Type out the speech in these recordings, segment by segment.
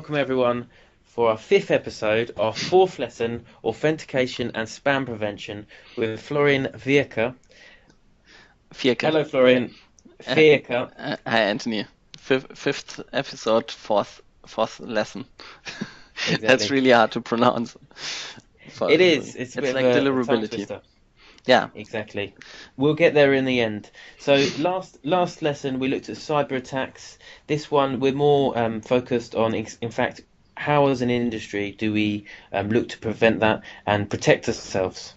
welcome everyone for our fifth episode, our fourth lesson, Authentication and Spam Prevention, with Florian Vierke. Vierke. Hello, Florian. Vierke. Hi, Anthony. Fifth episode, fourth lesson. Exactly. That's really hard to pronounce. It is. It's a bit like of a tongue deliverability. twister. Yeah. Exactly. We'll get there in the end. So last lesson we looked at cyber attacks. This one we're more focused on, in fact, how as an industry do we look to prevent that and protect ourselves.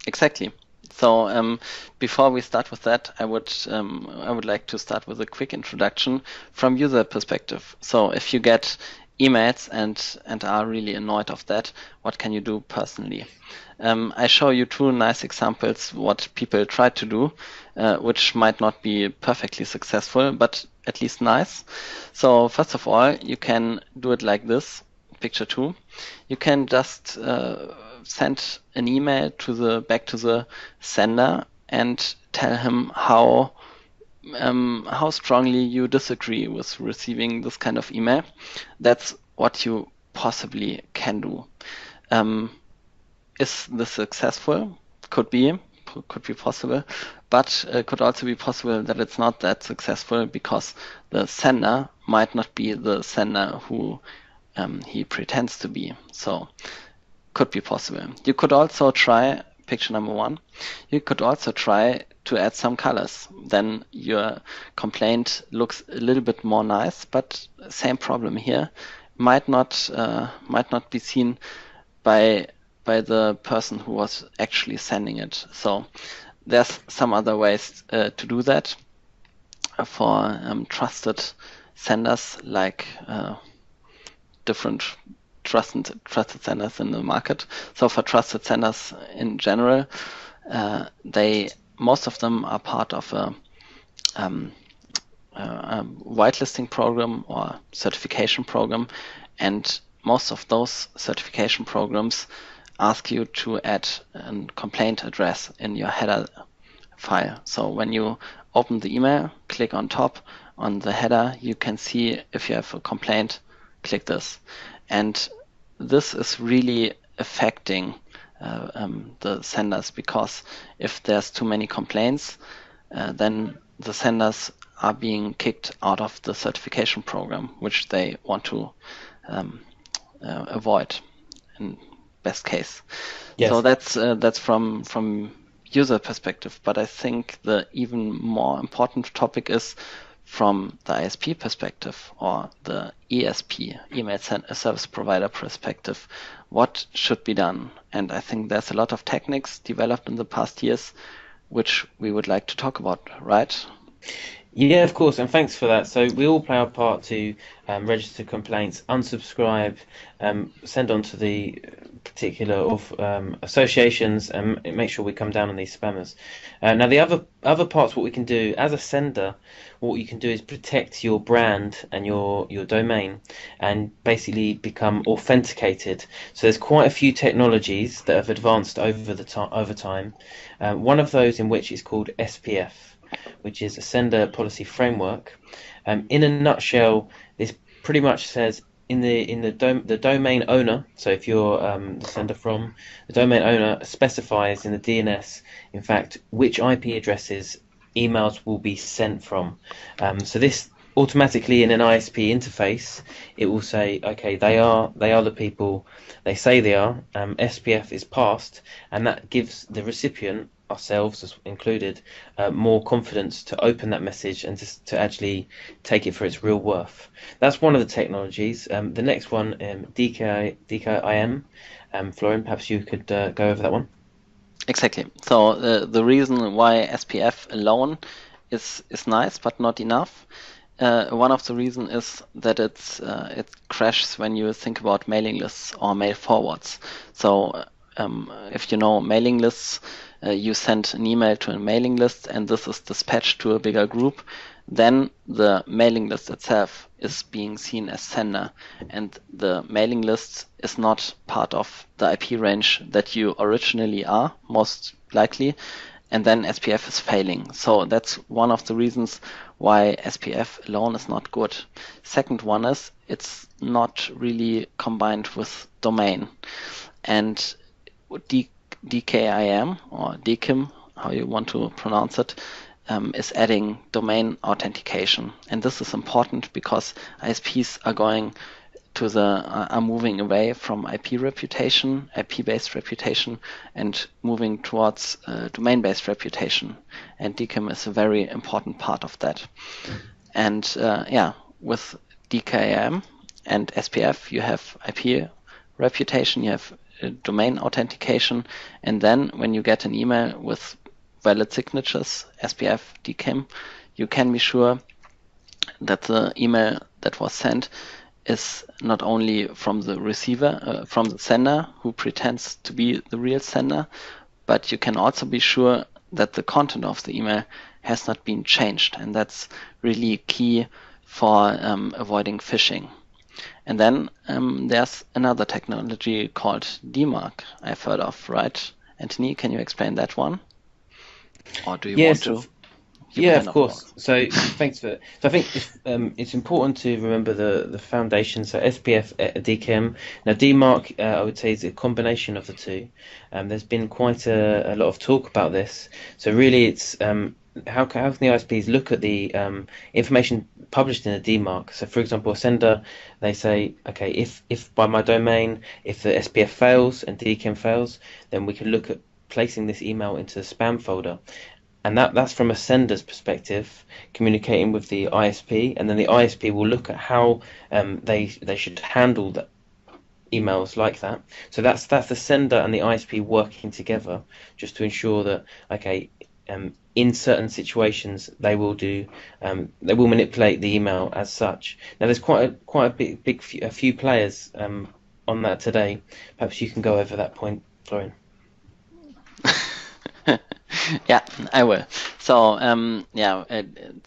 Exactly. So before we start with that, I would like to start with a quick introduction from user perspective. So if you get emails and are really annoyed of that, what can you do personally? I show you two nice examples what people try to do, which might not be perfectly successful, but at least nice. So first of all, you can do it like this, picture 2. You can just send an email back to the sender and tell him how strongly you disagree with receiving this kind of email. That's what you possibly can do. Is this successful? Could be possible, but it could also be possible that it's not that successful because the sender might not be the sender who he pretends to be. So could be possible. You could also try, picture number 1, you could also try to add some colors. Then your complaint looks a little bit more nice, but same problem here. Might not be seen by the person who was actually sending it. So there's some other ways to do that for trusted senders, like different trusted senders in the market. So for trusted senders in general, most of them are part of a whitelisting program or certification program, and most of those certification programs ask you to add a complaint address in your header file. So when you open the email, click on top on the header, you can see if you have a complaint, click this. And this is really affecting the senders, because if there's too many complaints, then the senders are being kicked out of the certification program, which they want to avoid in best case. Yes. So that's from user perspective. But I think the even more important topic is from the ISP perspective, or the ESP, email service provider perspective. What should be done? And I think there's a lot of techniques developed in the past years which we would like to talk about, right? Yeah, of course, and thanks for that. So we all play our part to register complaints, unsubscribe, send on to the particular associations, and make sure we come down on these spammers. Now, the other parts, what we can do as a sender, what you can do is protect your brand and your domain, and basically become authenticated. So there's quite a few technologies that have advanced over time. One of those in which is called SPF, which is a sender policy framework. In a nutshell, this pretty much says the domain owner. So if you're the sender from, the domain owner specifies in the DNS, in fact, which IP addresses emails will be sent from. So this automatically in an ISP interface, it will say, okay, they are the people they say they are. SPF is passed, and that gives the recipient, ourselves as included, more confidence to open that message and to actually take it for its real worth. That's one of the technologies. The next one, DKIM. Florian, perhaps you could go over that one. Exactly. So the reason why SPF alone is nice but not enough. One of the reasons is that it crashes when you think about mailing lists or mail forwards. So if you know mailing lists, you send an email to a mailing list and this is dispatched to a bigger group, then the mailing list itself is being seen as sender, and the mailing list is not part of the IP range that you originally are, most likely, and then SPF is failing. So that's one of the reasons why SPF alone is not good. Second one is it's not really combined with domain. And DKIM or DKIM, how you want to pronounce it, is adding domain authentication. And this is important because ISPs are moving away from IP reputation, IP-based reputation, and moving towards domain-based reputation. And DKIM is a very important part of that. And with DKIM and SPF, you have IP reputation, you have domain authentication, and then when you get an email with valid signatures, SPF, DKIM, you can be sure that the email that was sent is not only from the receiver, from the sender who pretends to be the real sender, but you can also be sure that the content of the email has not been changed. And that's really key for avoiding phishing. And then there's another technology called DMARC I've heard of, right? Anthony, can you explain that one? Or do you want to? Yeah, of course. So thanks for that. So I think it's important to remember the foundation. So SPF, DKIM. Now DMARC, I would say, is a combination of the two. There's been quite a lot of talk about this. So really, it's how can the ISPs look at the information published in a DMARC? So for example, a sender, they say, okay, if by my domain, if the SPF fails and DKIM fails, then we can look at placing this email into the spam folder. And that's from a sender's perspective, communicating with the ISP, and then the ISP will look at how they should handle the emails like that. So that's the sender and the ISP working together, just to ensure that in certain situations they will manipulate the email as such. Now there's quite a few players on that today. Perhaps you can go over that point, Florian. Yeah, I will. So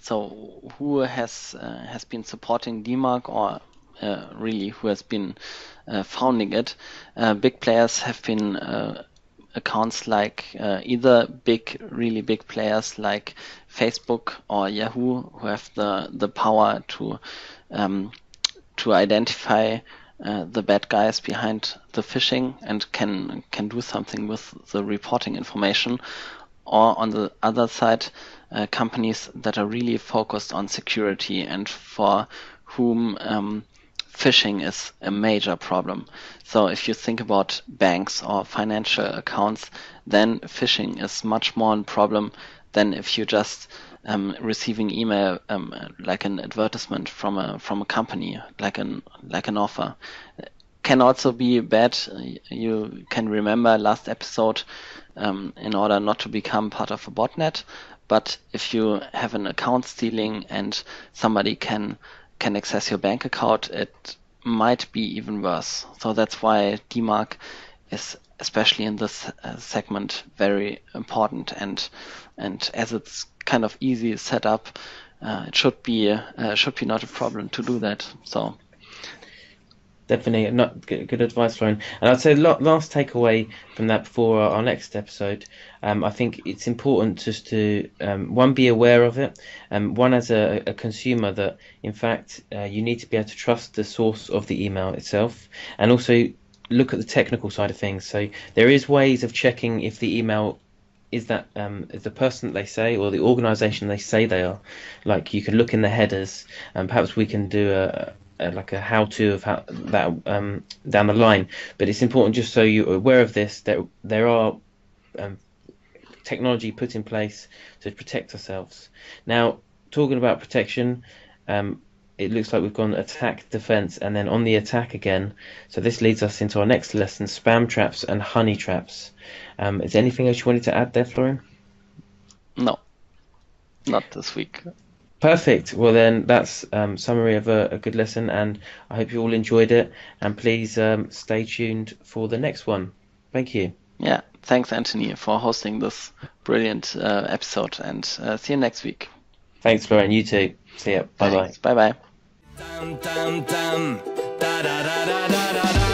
so who has been supporting DMARC, or really who has been founding it? Big players have been accounts like either really big players like Facebook or Yahoo, who have the power to identify the bad guys behind the phishing and can do something with the reporting information. Or on the other side, companies that are really focused on security and for whom phishing is a major problem. So if you think about banks or financial accounts, then phishing is much more a problem than if you just receiving email like an advertisement from a company, like an offer. Can also be bad. You can remember last episode, in order not to become part of a botnet. But if you have an account stealing and somebody can access your bank account, it might be even worse. So that's why DMARC is, especially in this segment, very important. And as it's kind of easy set up, it should be not a problem to do that. So. Definitely, not good advice, Florian. And I'd say last takeaway from that before our next episode. I think it's important just to one, be aware of it, one as a consumer, that in fact you need to be able to trust the source of the email itself, and also look at the technical side of things. So there is ways of checking if the email is the person that they say or the organization they say they are. Like you can look in the headers, and perhaps we can do like a how-to of how that down the line. But it's important, just so you're aware of this, that there are technology put in place to protect ourselves. Now, talking about protection, it looks like we've gone attack, defense, and then on the attack again. So this leads us into our next lesson: spam traps and honey traps. Is there anything else you wanted to add there, Florian? No, not this week. Perfect. Well, then that's summary of a good lesson, and I hope you all enjoyed it. And please stay tuned for the next one. Thank you. Yeah, thanks, Anthony, for hosting this brilliant episode, and see you next week. Thanks, Florian. You too. See ya. Bye bye. Bye bye.